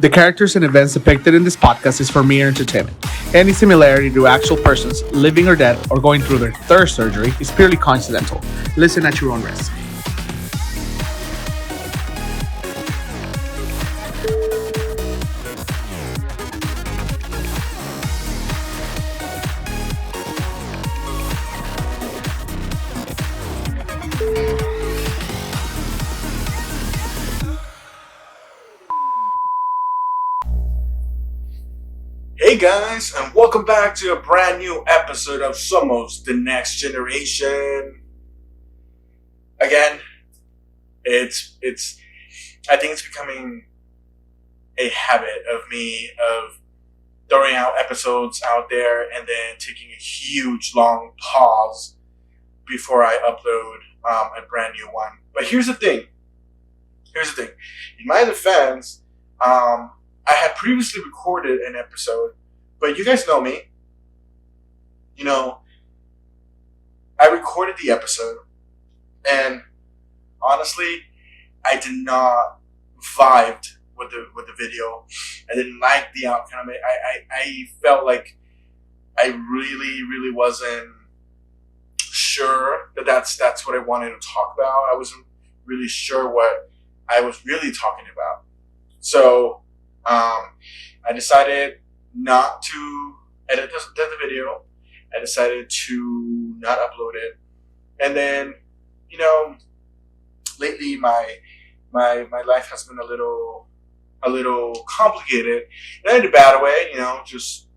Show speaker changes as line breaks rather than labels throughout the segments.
The characters and events depicted in this podcast is for mere entertainment. Any similarity to actual persons, living or dead, or going through their third surgery is purely coincidental. Listen at your own risk.
Hey guys, and welcome back to a brand new episode of Somos the Next Generation. Again, it's I think it's becoming a habit of me of throwing out episodes out there and then taking a huge long pause before I upload a brand new one. But here's the thing. In my defense, I had previously recorded an episode, but you guys know me. You know, I recorded the episode, and honestly, I did not vibe with the video. I didn't like the outcome. I felt like I really wasn't sure that that's what I wanted to talk about. I wasn't really sure what I was really talking about. So I decided not to edit the video. I decided to not upload it. And then, you know, lately my life has been a little complicated. Not in a bad way, you know, just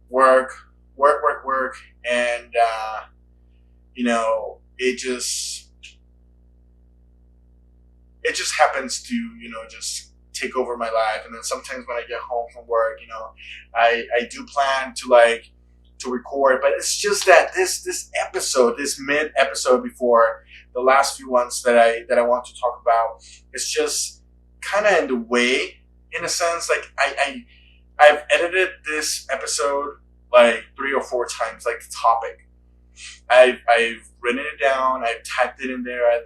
work, and you know, it just happens to, you know, just take over my life. And then sometimes when I get home from work, you know, I do plan to record, but it's just that this episode, this mid episode before the last few ones that I want to talk about, it's just kind of in the way, in a sense. Like I've edited this episode like 3 or 4 times, like the topic. I've written it down, I've typed it in there,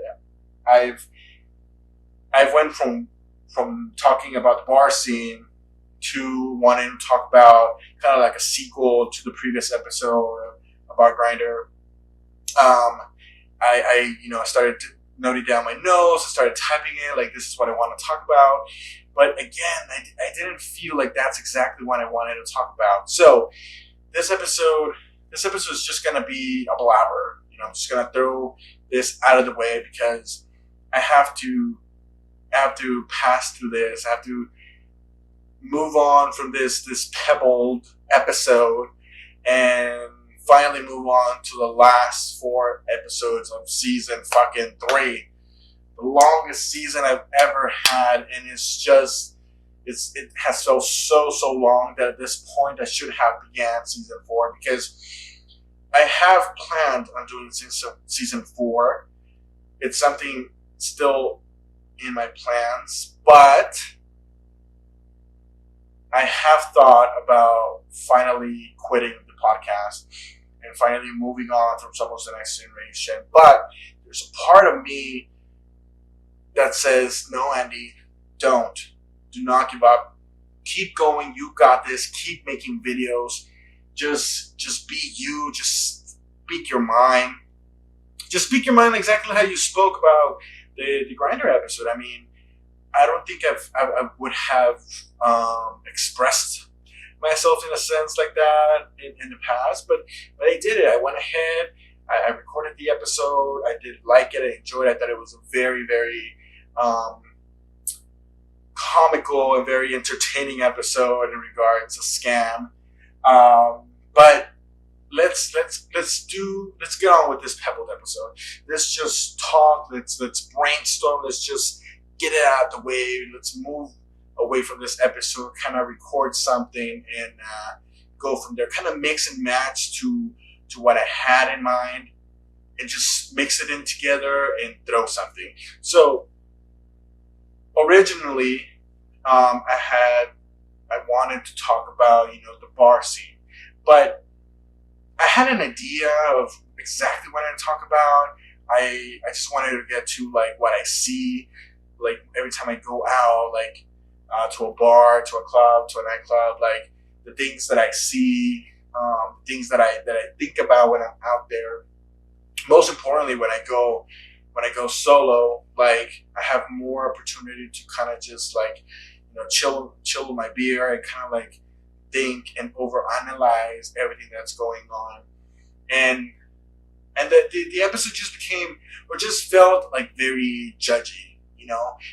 I've went from talking about the bar scene to wanting to talk about kind of like a sequel to the previous episode about Grindr. I started noting down my notes. I started typing it, like, this is what I want to talk about. But again, I didn't feel like that's exactly what I wanted to talk about. So this episode is just going to be a blabber. You know, I'm just going to throw this out of the way because I have to pass through this. I have to move on from this pebbled episode and finally move on to the last 4 episodes of season fucking 3. The longest season I've ever had, and it has felt so long that at this point I should have began season 4, because I have planned on doing season 4. It's something still in my plans, but I have thought about finally quitting the podcast and finally moving on from Somos the Next Generation. But there's a part of me that says, no, Andy, do not give up. Keep going. You got this. Keep making videos. Just be you. Just speak your mind. Just speak your mind exactly how you spoke about the Grindr episode. I mean, I don't think I would have expressed myself in a sense like that in the past, but I did it. I went ahead. I recorded the episode. I did like it. I enjoyed it. I thought it was a very comical and very entertaining episode in regards to scam. But let's get on with this Pebbled episode. Let's just talk. Let's brainstorm. Let's just get it out of the way. Let's move away from this episode. Kind of record something and go from there. Kind of mix and match to what I had in mind, and just mix it in together and throw something. So originally, I wanted to talk about, you know, the bar scene, but I had an idea of exactly what I'd talk about. I just wanted to get to like what I see, like every time I go out, like to a bar, to a club, to a nightclub. Like the things that I see, things that I think about when I'm out there. Most importantly, when I go solo, like I have more opportunity to kind of just like chill with my beer and kind of like think and overanalyze everything that's going on, and the episode just became or just felt like very judgy,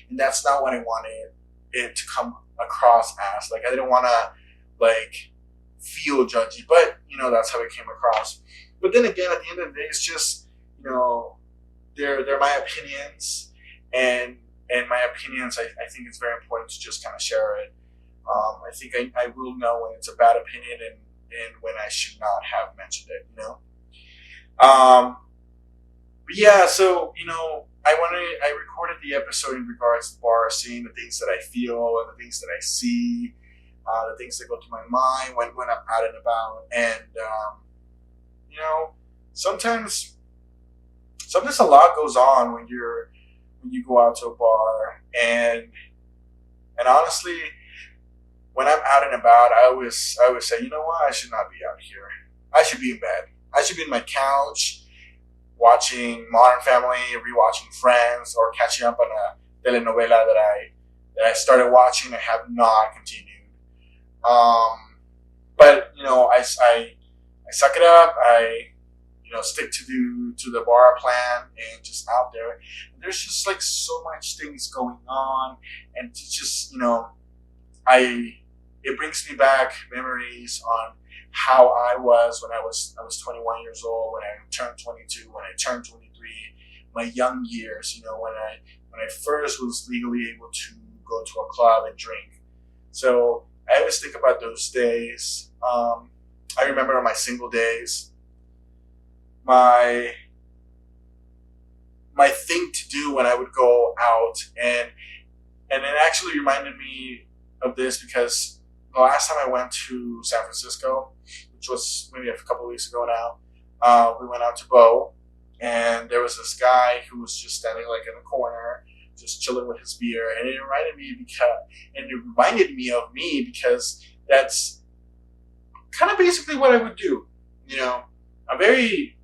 and that's not what I wanted it to come across as. Like I didn't want to like feel judgy, but that's how it came across. But then again, at the end of the day, it's just they're my opinions, and my opinions. I think it's very important to just kind of share it. I think I will know when it's a bad opinion and when I should not have mentioned it. But yeah, so I recorded the episode in regards to the bar, seeing the things that I feel and the things that I see, the things that go through my mind when I'm out and about, and sometimes a lot goes on when you go out to a bar, and honestly, when I'm out and about, I always say, you know what, I should not be out here. I should be in bed. I should be in my couch, watching Modern Family, rewatching Friends, or catching up on a telenovela that I started watching and have not continued. But I suck it up. I stick to the bar plan and just out there. And there's just like so much things going on, and it's just it brings me back memories on how I was when I was 21 years old, when I turned 22, when I turned 23, my young years, when I first was legally able to go to a club and drink. So I always think about those days. I remember on my single days, my thing to do when I would go out, and it actually reminded me of this because the last time I went to San Francisco, which was maybe a couple of weeks ago now, we went out to Bo, and there was this guy who was just standing like in the corner, just chilling with his beer, and it reminded me of me because that's kind of basically what I would do. I'm very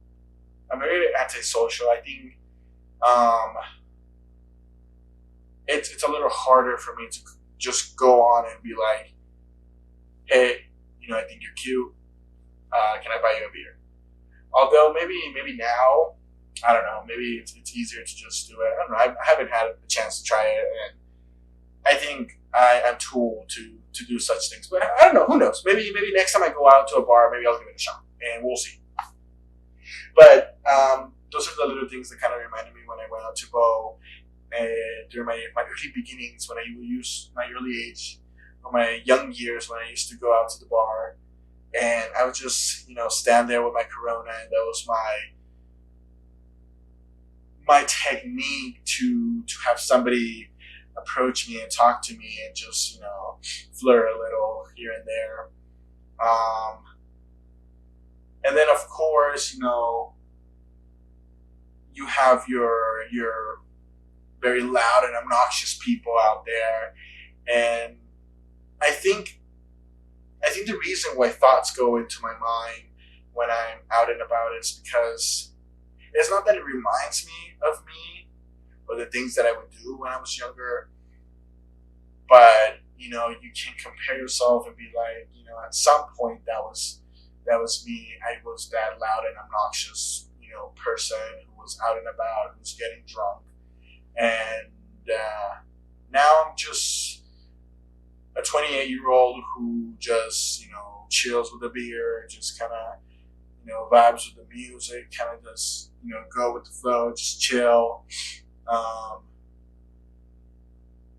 antisocial. I think it's a little harder for me to just go on and be like, hey, I think you're cute. Can I buy you a beer? Although maybe now, I don't know. Maybe it's easier to just do it. I don't know. I haven't had a chance to try it, and I think I am too old to do such things. But I don't know. Who knows? Maybe next time I go out to a bar, maybe I'll give it a shot, and we'll see. But those are the little things that kind of reminded me when I went out to Bo during my early beginnings, when I used my early age, or my young years when I used to go out to the bar, and I would just stand there with my Corona, and that was my technique to have somebody approach me and talk to me and just flirt a little here and there, and then of course you have your very loud and obnoxious people out there, and I think the reason why thoughts go into my mind when I'm out and about is because it's not that it reminds me of me or the things that I would do when I was younger, but you can compare yourself and be like, at some point that was me. I was that loud and obnoxious, person who was out and about, who was getting drunk, and now I'm just a 28-year-old who just chills with a beer, just kind of vibes with the music, kind of just go with the flow, just chill.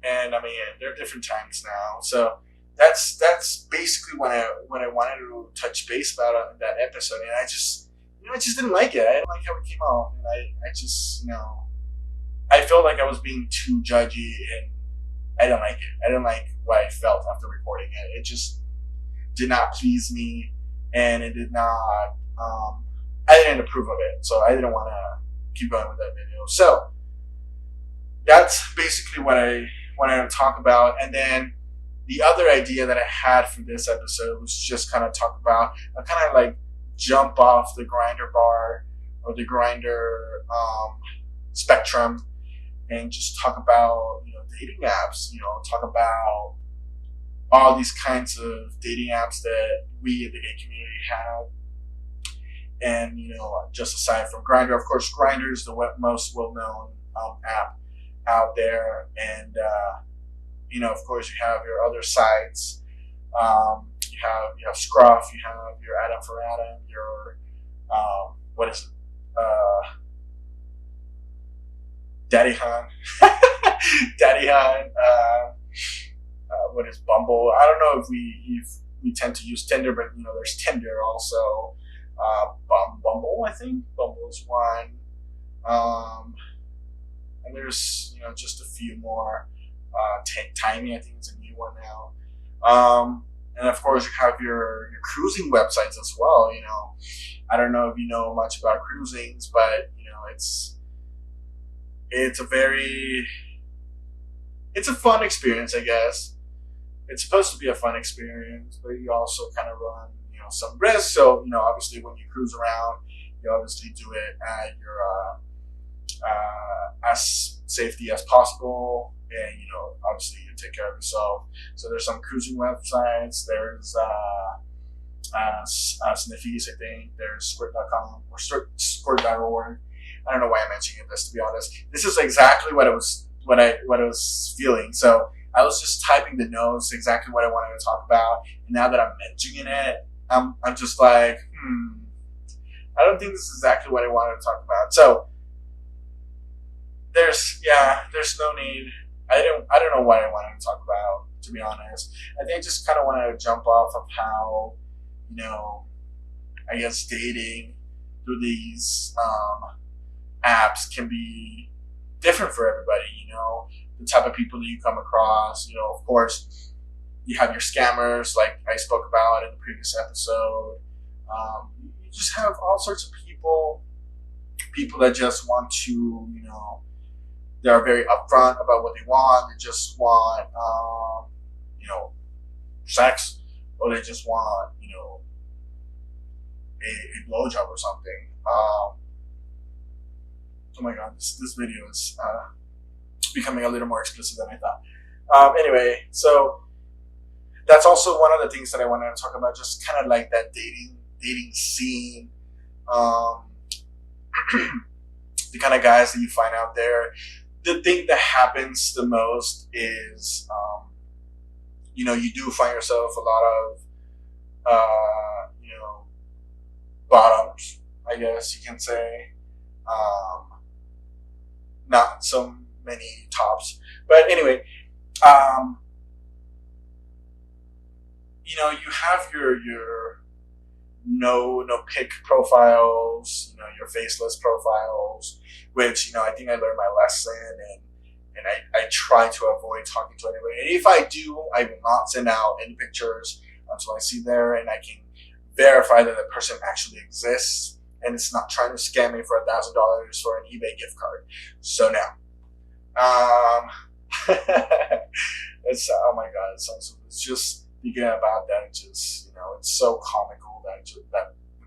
And I mean, there are different times now, so that's basically when I wanted to touch base about that episode, and I just didn't like it. I didn't like how it came out, and I just I felt like I was being too judgy, and I didn't like it. I didn't like what I felt after recording it. It just did not please me, and it did not. I didn't approve of it, so I didn't want to keep going with that video. So that's basically what I wanted to talk about. And then the other idea that I had for this episode was just kind of talk about, kind of like jump off the grinder bar or the grinder spectrum and just talk about, dating apps, talk about all these kinds of dating apps that we in the gay community have. And, just aside from Grindr, of course, Grindr is the most well-known app out there. And, of course, you have your other sites. You have Scruff, you have your Adam for Adam, your, what is it? Daddy Hunt. Daddy Hunt. What is Bumble? I don't know if we tend to use Tinder, but, there's Tinder also. Bumble, I think. Bumble is one. And there's, just a few more. Tiny, I think, is a new one now. And of course, you have your cruising websites as well. I don't know if you know much about cruisings, but it's a fun experience, I guess. It's supposed to be a fun experience, but you also kind of run, some risks. So, obviously when you cruise around, you obviously do it at your, as safety as possible. And, obviously you take care of yourself. So there's some cruising websites. There's, Sniffies, I think. There's squirt.com or squirt.org. I don't know why I'm mentioning this, to be honest. This is exactly what I was feeling. So I was just typing the notes, exactly what I wanted to talk about. And now that I'm mentioning it, I'm just like, I don't think this is exactly what I wanted to talk about. So there's no need. I don't know what I wanted to talk about, to be honest. I think I just kind of wanted to jump off of how, I guess dating through these apps can be different for everybody. The type of people that you come across. Of course, you have your scammers, like I spoke about in the previous episode. You just have all sorts of people that just want to, they are very upfront about what they want. They just want, sex, or they just want, a blowjob or something. Oh my God, this video is becoming a little more explicit than I thought. Anyway, so that's also one of the things that I wanted to talk about, just kind of like that dating scene. The kind of guys that you find out there. The thing that happens the most is, you do find yourself a lot of, bottoms, I guess you can say. Not so many tops. But anyway, you have your no pic profiles, your faceless profiles, which, I think I learned my lesson, and I try to avoid talking to anybody. And if I do, I will not send out any pictures until I see there and I can verify that the person actually exists and it's not trying to scam me for $1,000 for an eBay gift card. So now, it's, oh my God, it's just thinking about that. It's just, it's so comical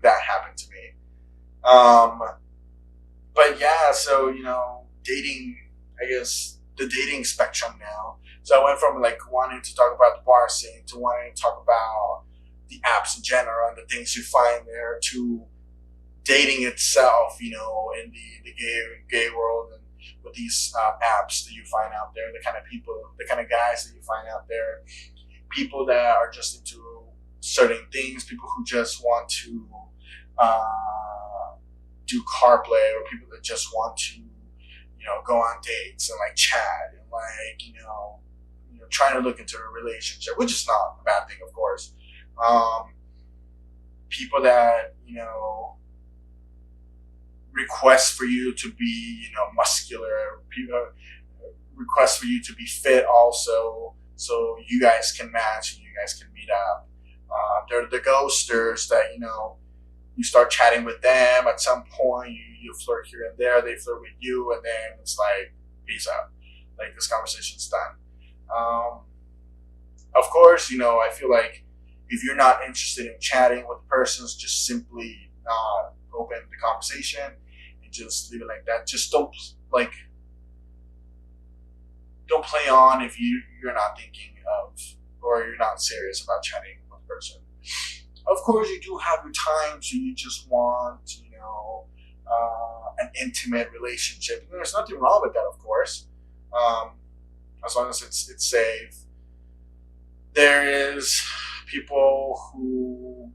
that happened to me. But yeah, so, dating, I guess, the dating spectrum now. So I went from like wanting to talk about the bar scene to wanting to talk about the apps in general and the things you find there to dating itself, in the gay world, and with these apps that you find out there, the kind of people, the kind of guys that you find out there, people that are just into certain things, people who just want to do car play, or people that just want to, go on dates and like chat and like, trying to look into a relationship, which is not a bad thing, of course. People that, request for you to be, muscular, people request for you to be fit also, so you guys can match and you guys can meet up. They're the ghosters that, you start chatting with them. At some point, you flirt here and there. They flirt with you, and then it's like, peace out. Like, this conversation's done. Of course, I feel like if you're not interested in chatting with persons, just simply not open the conversation and just leave it like that. Just don't play on if you're not thinking of, or you're not serious about chatting with a person. Of course, you do have your times so you just want, an intimate relationship. There's nothing wrong with that, of course, as long as it's safe. There is people who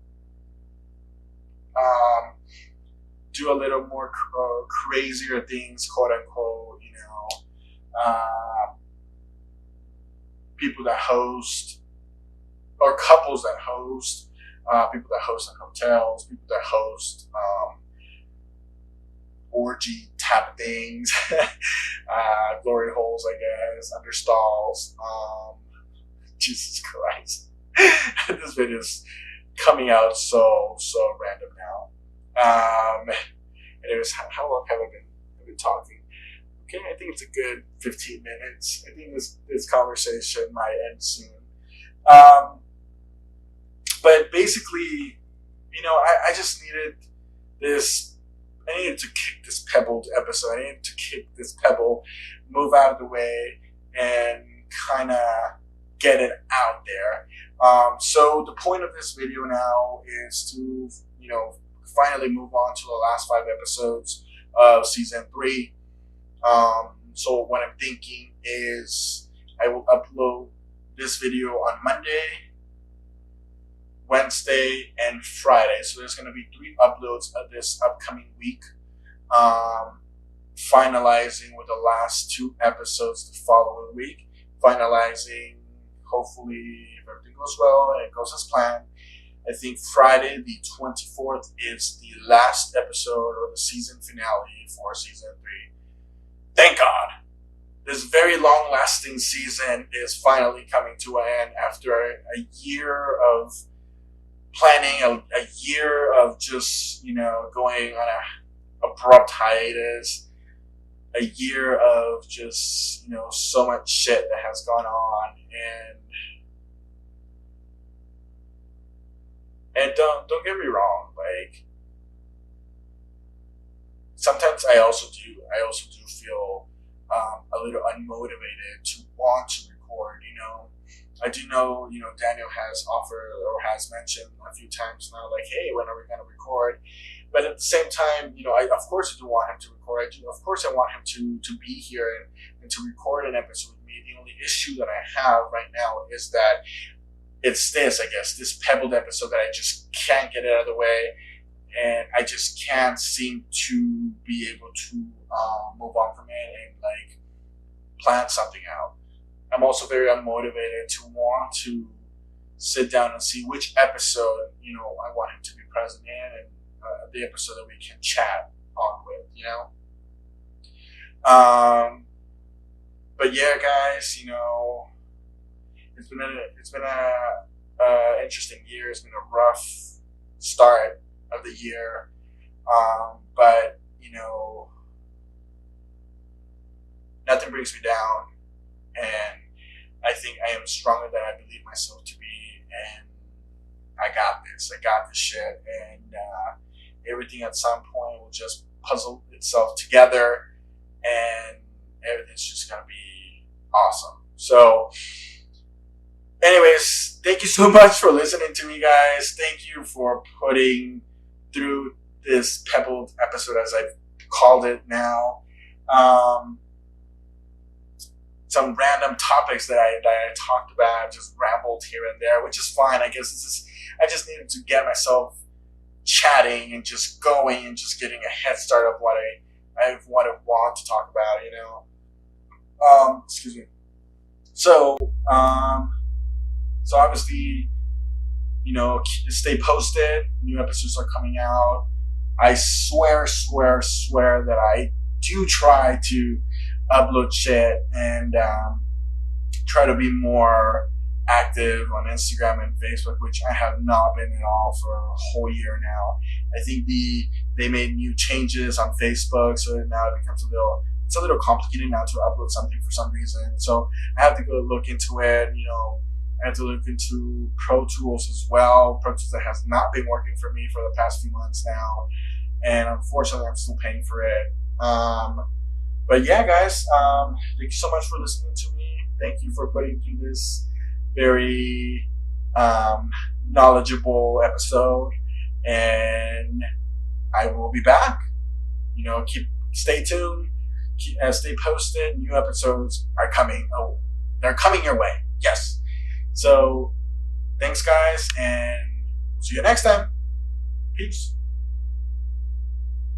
do a little more crazier things, quote unquote. People that host, or couples that host, people that host in hotels, people that host orgy type things, glory holes, I guess, under stalls. Jesus Christ. This video is coming out so random now. Anyways, how long have I been talking? Okay, I think it's a good 15 minutes. I think this conversation might end soon. But basically, I just needed this. I needed to kick this Pebbled episode. I needed to kick this Pebble, move out of the way, and kind of get it out there. So the point of this video now is to, finally move on to the last 5 episodes of season 3. So what I'm thinking is I will upload this video on Monday, Wednesday, and Friday. So there's going to be 3 uploads of this upcoming week. Finalizing with the last 2 episodes the following week. Finalizing, hopefully, if everything goes well and it goes as planned. I think Friday the 24th is the last episode or the season finale for season 3. Thank God. This very long-lasting season is finally coming to an end after a year of planning, a year of just, going on a abrupt hiatus, a year of just, so much shit that has gone on, and don't get me wrong, like, sometimes I also do feel a little unmotivated to want to record. I do know, Daniel has offered or has mentioned a few times now, like, hey, when are we going to record? But at the same time, of course I do want him to record. Of course I want him to be here and to record an episode with me. The only issue that I have right now is that it's this Pebbled episode that I just can't get out of the way. And I just can't seem to be able to move on from it and plan something out. I'm also very unmotivated to want to sit down and see which episode I want him to be present in, and the episode that we can chat on with. But yeah, guys, it's been a interesting year. It's been a rough start of the year, but nothing brings me down, and I think I am stronger than I believe myself to be, and I got this shit, and everything at some point will just puzzle itself together, and everything's just gonna be awesome. So anyways, thank you so much for listening to me, guys. Thank you for putting through this Pebbled episode, as I've called it now. Some random topics that I talked about, just rambled here and there, which is fine. I guess I just needed to get myself chatting and just going and just getting a head start of what I want to talk about, excuse me. So obviously, stay posted. New episodes are coming out. I swear that I do try to upload shit and try to be more active on Instagram and Facebook, which I have not been at all for a whole year now. I think they made new changes on Facebook, so now it becomes it's a little complicated now to upload something for some reason. So I have to go look into it, I had to look into Pro Tools as well. Pro Tools that has not been working for me for the past few months now, and unfortunately, I'm still paying for it. But yeah, guys, thank you so much for listening to me. Thank you for putting through this very knowledgeable episode, and I will be back. Stay tuned, stay posted. New episodes are coming. Oh, they're coming your way. Yes. So, thanks, guys, and we'll see you next time. Peace.